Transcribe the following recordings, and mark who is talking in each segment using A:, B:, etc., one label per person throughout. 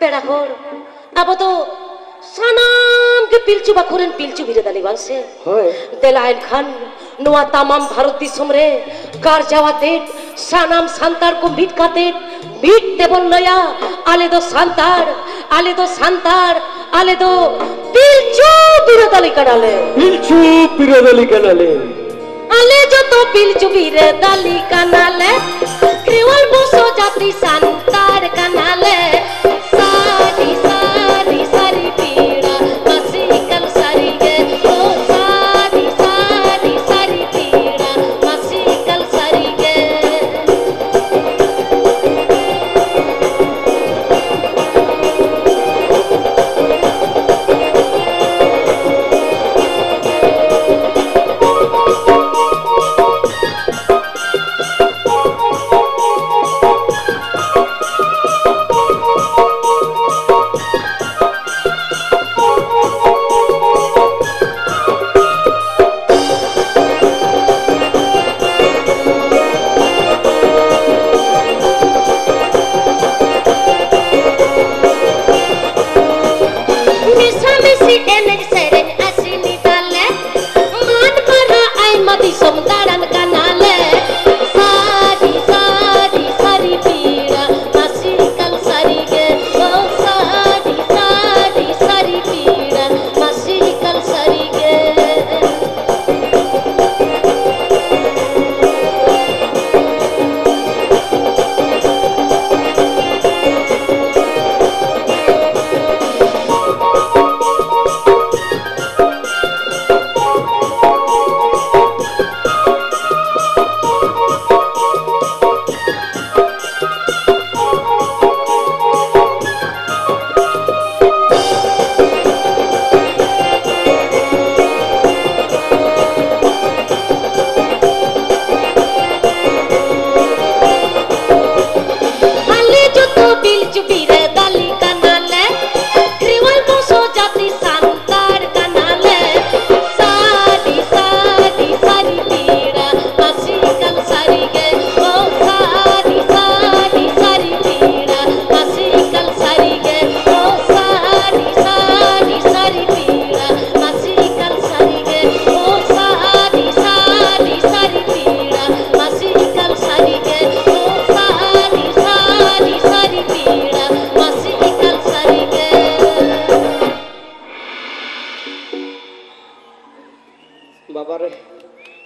A: पेड़ा होर अब तो सनाम के पिलचु बखुरन पिलचु बिरे दाली वंशे
B: होय
A: देलायन खान नुआ तमाम भारत दिसम रे कार जावाते सनाम सांतार को भीट काते भीट देबल लया आले दो सांतार आले दो पिलचु बिरे दाली कनाले आले जो तो पिलचु बिरे दाली कनाले क्रिवल बोसो जाति सांतार कनाले सारी सारी सारी पीड़ा मसीकल सारी गे ओ सारी सारी सारी पीड़ा मसीकल सारी गे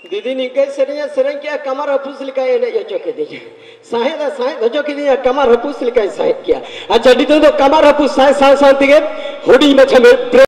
B: दीदी निके सेरें किया कमर हपुस लिखाए ने चौके दिए साहेद हजो के दिए कमर हपुस लिखाए साहेद किया अच्छा दीदी तो कमर हपुस साहेद साहेद होड़ी में